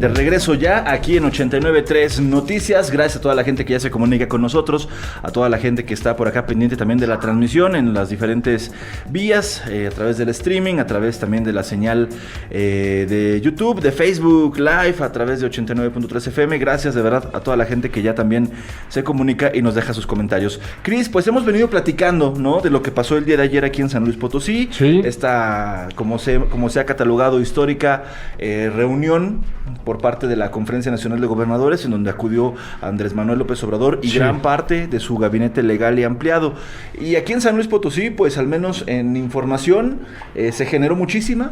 De regreso ya aquí en 89.3 Noticias. Gracias a toda la gente que ya se comunica con nosotros, a toda la gente que está por acá pendiente también de la transmisión en las diferentes vías, a través del streaming, a través también de la señal de YouTube, de Facebook Live, a través de 89.3 FM. Gracias de verdad a toda la gente que ya también se comunica y nos deja sus comentarios. Cris, pues hemos venido platicando, ¿no?, de lo que pasó el día de ayer aquí en San Luis Potosí. Sí. Esta, como se ha catalogado, histórica reunión por parte de la Conferencia Nacional de Gobernadores, en donde acudió Andrés Manuel López Obrador y gran parte de su gabinete legal y ampliado. Y aquí en San Luis Potosí, pues al menos en información, se generó muchísima.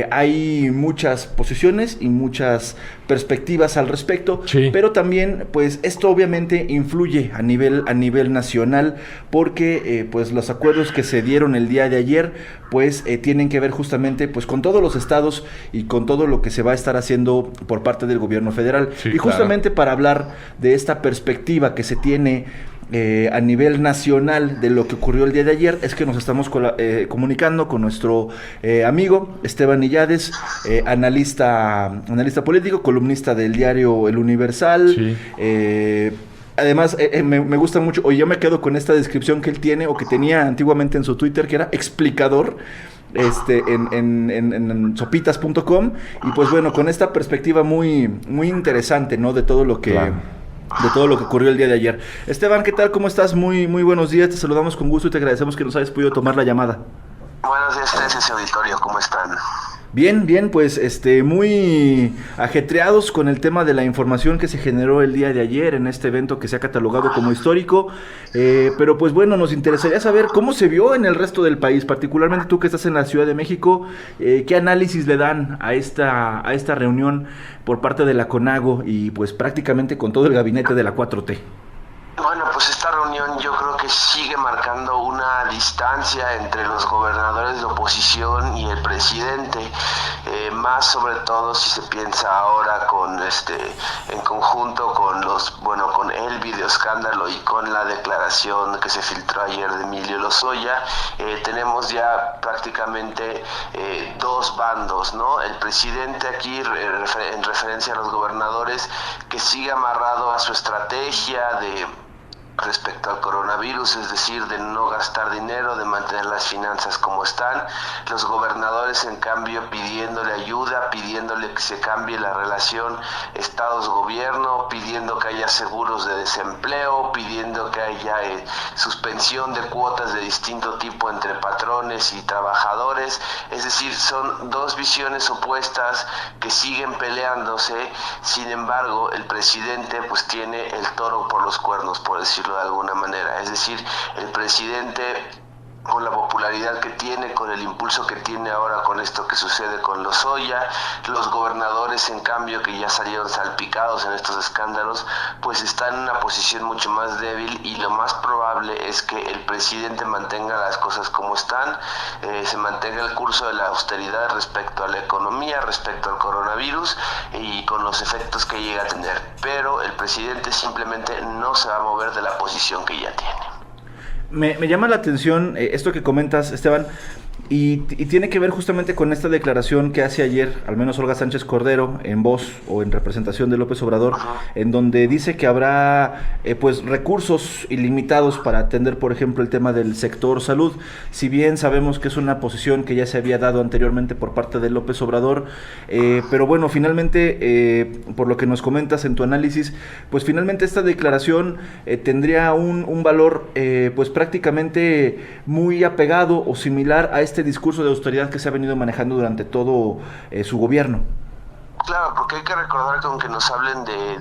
Hay muchas posiciones y muchas perspectivas al respecto, pero también pues esto obviamente influye a nivel nacional, porque pues los acuerdos que se dieron el día de ayer pues tienen que ver justamente pues con todos los estados y con todo lo que se va a estar haciendo por parte del gobierno federal. Y justamente para hablar de esta perspectiva que se tiene a nivel nacional de lo que ocurrió el día de ayer, es que nos estamos comunicando con nuestro amigo Esteban Illades, analista político, columnista del diario El Universal. Además, me gusta mucho, o yo me quedo con esta descripción que él tiene, o que tenía antiguamente en su Twitter, que era explicador, en sopitas.com, y pues bueno, con esta perspectiva muy, muy interesante, ¿no?, de todo lo que... de todo lo que ocurrió el día de ayer. Esteban, ¿qué tal? ¿Cómo estás? Muy, muy buenos días, te saludamos con gusto y te agradecemos que nos hayas podido tomar la llamada. Buenos días, ese auditorio, ¿cómo están? Bien, pues muy ajetreados con el tema de la información que se generó el día de ayer en este evento que se ha catalogado como histórico, pero pues bueno, nos interesaría saber cómo se vio en el resto del país, particularmente tú que estás en la Ciudad de México, qué análisis le dan a esta reunión por parte de la CONAGO y pues prácticamente con todo el gabinete de la 4T. Bueno, pues esta reunión yo creo que sigue marcando una distancia entre los gobernadores de oposición y el presidente, más sobre todo si se piensa ahora con en conjunto con el videoescándalo y con la declaración que se filtró ayer de Emilio Lozoya. Tenemos ya prácticamente dos bandos, ¿no? El presidente aquí en referencia a los gobernadores, que sigue amarrado a su estrategia respecto al coronavirus, es decir, de no gastar dinero, de mantener las finanzas como están. Los gobernadores, en cambio, pidiéndole ayuda, pidiéndole que se cambie la relación Estados-gobierno, pidiendo que haya seguros de desempleo, pidiendo que haya suspensión de cuotas de distinto tipo entre patrones y trabajadores. Es decir, son dos visiones opuestas que siguen peleándose. Sin embargo, el presidente pues tiene el toro por los cuernos, por decirlo de alguna manera. Es decir, el presidente, con la popularidad que tiene, con el impulso que tiene ahora con esto que sucede con Lozoya, los gobernadores, en cambio, que ya salieron salpicados en estos escándalos, pues están en una posición mucho más débil, y lo más probable es que el presidente mantenga las cosas como están, se mantenga el curso de la austeridad respecto a la economía, respecto al coronavirus y con los efectos que llega a tener, pero el presidente simplemente no se va a mover de la posición que ya tiene. Me llama la atención esto que comentas, Esteban, y tiene que ver justamente con esta declaración que hace ayer, al menos Olga Sánchez Cordero, en voz o en representación de López Obrador, en donde dice que habrá pues recursos ilimitados para atender, por ejemplo, el tema del sector salud. Si bien sabemos que es una posición que ya se había dado anteriormente por parte de López Obrador, pero bueno, finalmente, por lo que nos comentas en tu análisis, pues finalmente esta declaración tendría un valor pues prácticamente muy apegado o similar a este discurso de austeridad que se ha venido manejando durante todo su gobierno. Claro, porque hay que recordar que aunque nos hablen de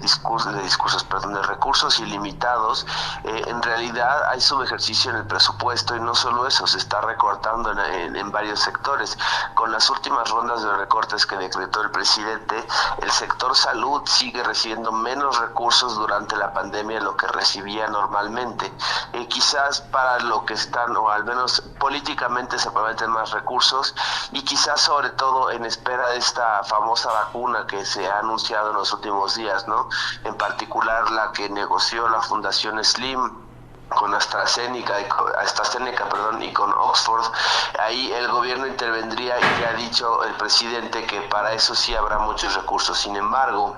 recursos ilimitados, en realidad hay subejercicio en el presupuesto, y no solo eso, se está recortando en varios sectores. Con las últimas rondas de recortes que decretó el presidente, el sector salud sigue recibiendo menos recursos durante la pandemia de lo que recibía normalmente. Quizás para lo que están, o al menos políticamente, se prometen más recursos, y quizás sobre todo en espera de esta famosa vacuna que se ha anunciado en los últimos días, ¿no? En particular la que negoció la Fundación Slim AstraZeneca, y con Oxford, ahí el gobierno intervendría y ya ha dicho el presidente que para eso sí habrá muchos recursos. Sin embargo,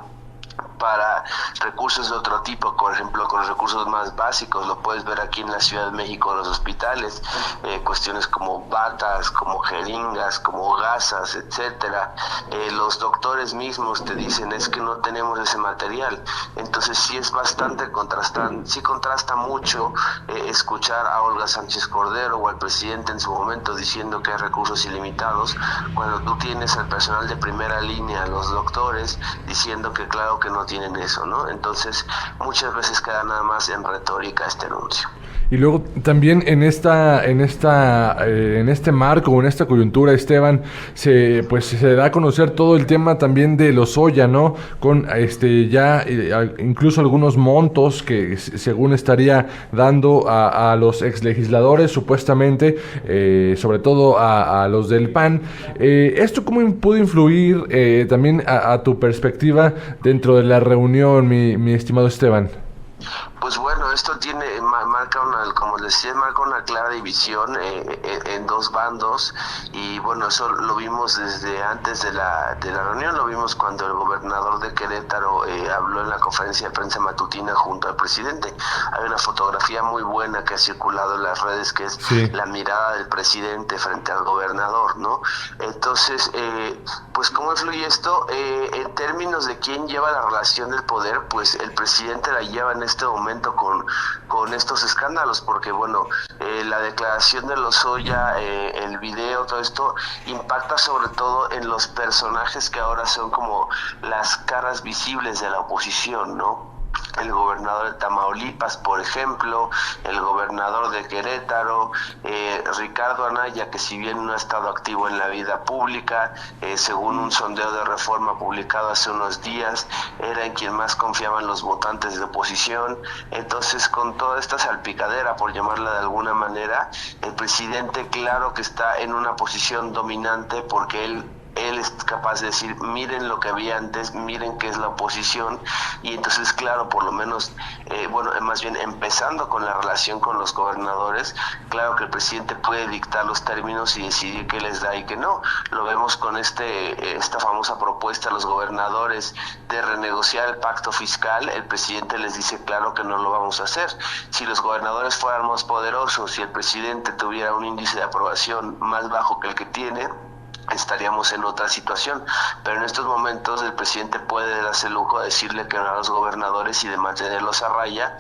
para recursos de otro tipo, por ejemplo, con los recursos más básicos, lo puedes ver aquí en la Ciudad de México, en los hospitales, cuestiones como batas, como jeringas, como gasas, etcétera. Los doctores mismos te dicen, es que no tenemos ese material. Entonces sí es bastante contrastante, sí contrasta mucho escuchar a Olga Sánchez Cordero o al presidente en su momento diciendo que hay recursos ilimitados, cuando tú tienes al personal de primera línea, los doctores, diciendo que claro que no tienen eso, ¿no? Entonces, muchas veces queda nada más en retórica este anuncio. Y luego también en este marco o en esta coyuntura, Esteban, se da a conocer todo el tema también de Lozoya, ¿no? Con incluso algunos montos que según estaría dando a los exlegisladores, supuestamente, sobre todo a los del PAN. ¿Esto cómo pudo influir también a tu perspectiva dentro de la reunión, mi estimado Esteban? Pues bueno, esto marca una clara división en dos bandos, y bueno, eso lo vimos desde antes de la reunión, lo vimos cuando el gobernador de Querétaro habló en la conferencia de prensa matutina junto al presidente. Hay una fotografía muy buena que ha circulado en las redes, que es la mirada del presidente frente al gobernador, ¿no? Entonces, pues ¿cómo influye esto? En términos de quién lleva la relación del poder, pues el presidente la lleva en este momento con estos escándalos, porque bueno, la declaración de Lozoya, el video, todo esto impacta sobre todo en los personajes que ahora son como las caras visibles de la oposición, ¿no? El gobernador de Tamaulipas, por ejemplo, el gobernador de Querétaro, Ricardo Anaya, que si bien no ha estado activo en la vida pública, según un sondeo de Reforma publicado hace unos días, era en quien más confiaban los votantes de oposición. Entonces, con toda esta salpicadera, por llamarla de alguna manera, el presidente claro que está en una posición dominante, porque él es capaz de decir, miren lo que había antes, miren qué es la oposición, y entonces claro, por lo menos, más bien empezando con la relación con los gobernadores, claro que el presidente puede dictar los términos y decidir qué les da y qué no. Lo vemos con esta famosa propuesta a los gobernadores de renegociar el pacto fiscal. El presidente les dice claro que no lo vamos a hacer. Si los gobernadores fueran más poderosos y el presidente tuviera un índice de aprobación más bajo que el que tiene, estaríamos en otra situación, pero en estos momentos el presidente puede darse el lujo de decirle que no a los gobernadores y de mantenerlos a raya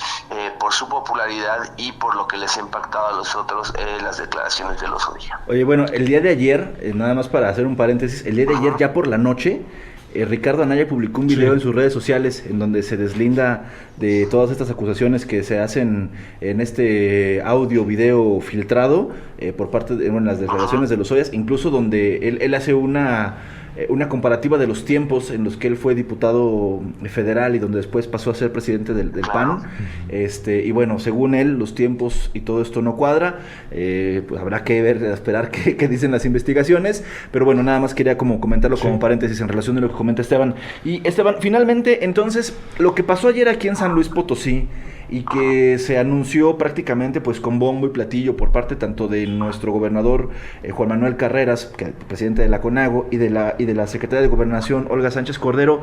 por su popularidad y por lo que les ha impactado a los otros las declaraciones de Lozoya. Oye, bueno, el día de ayer, nada más para hacer un paréntesis, el día de ayer ya por la noche, Ricardo Anaya publicó un video en sus redes sociales en donde se deslinda de todas estas acusaciones que se hacen en este audio, video filtrado por parte de las declaraciones de Lozoya, incluso donde él hace una comparativa de los tiempos en los que él fue diputado federal y donde después pasó a ser presidente del PAN, y bueno, según él, los tiempos y todo esto no cuadra, pues habrá que esperar qué dicen las investigaciones, pero bueno, nada más quería como comentarlo como paréntesis en relación a lo que comenta Esteban. Y Esteban, finalmente, entonces, lo que pasó ayer aquí en San Luis Potosí, y que se anunció prácticamente pues con bombo y platillo por parte tanto de nuestro gobernador Juan Manuel Carreras, que presidente de la CONAGO, y de la secretaria de Gobernación Olga Sánchez Cordero,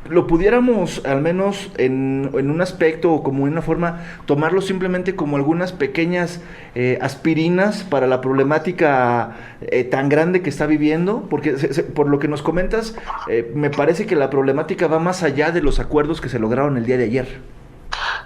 lo pudiéramos al menos en un aspecto o como en una forma tomarlo simplemente como algunas pequeñas aspirinas para la problemática tan grande que está viviendo, porque por lo que nos comentas me parece que la problemática va más allá de los acuerdos que se lograron el día de ayer.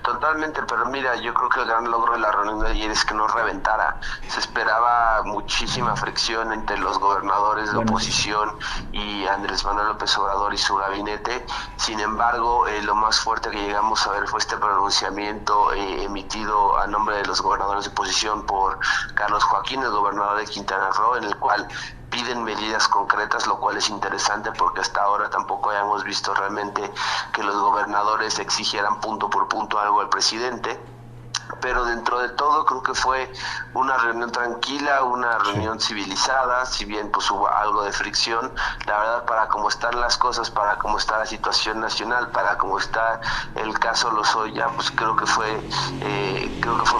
Totalmente, pero mira, yo creo que el gran logro de la reunión de ayer es que no reventara. Se esperaba muchísima fricción entre los gobernadores de oposición y Andrés Manuel López Obrador y su gabinete. Sin embargo, lo más fuerte que llegamos a ver fue este pronunciamiento emitido a nombre de los gobernadores de oposición por Carlos Joaquín, el gobernador de Quintana Roo, en el cual piden medidas concretas, lo cual es interesante porque hasta ahora tampoco habíamos visto realmente que los gobernadores exigieran punto por punto algo al presidente. pero dentro de todo creo que fue una reunión tranquila, una reunión civilizada, si bien pues hubo algo de fricción. La verdad, para cómo están las cosas, para cómo está la situación nacional, para cómo está el caso Lozoya, pues creo que fue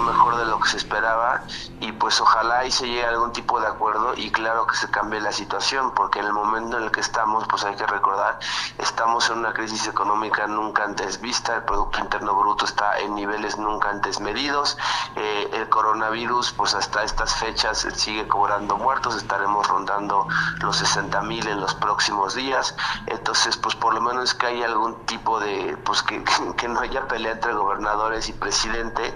mejor de lo que se esperaba, y pues ojalá y se llegue a algún tipo de acuerdo y claro que se cambie la situación, porque en el momento en el que estamos, pues hay que recordar, estamos en una crisis económica nunca antes vista, el Producto Interno Bruto está en niveles nunca antes medidos, el coronavirus pues hasta estas fechas sigue cobrando muertos, estaremos rondando los 60,000 en los próximos días. Entonces pues por lo menos que haya algún tipo de, pues que no haya pelea entre gobernadores y presidente,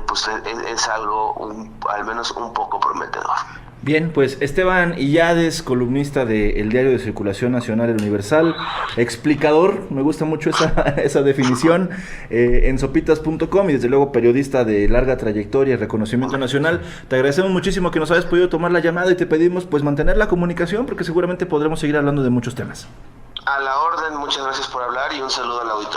pues es algo al menos un poco prometedor. Bien, pues Esteban Illades, columnista del Diario de Circulación Nacional, El Universal, explicador, me gusta mucho esa definición, en sopitas.com, y desde luego periodista de larga trayectoria y reconocimiento nacional. Te agradecemos muchísimo que nos hayas podido tomar la llamada y te pedimos pues mantener la comunicación porque seguramente podremos seguir hablando de muchos temas. A la orden, muchas gracias por hablar y un saludo al auditorio.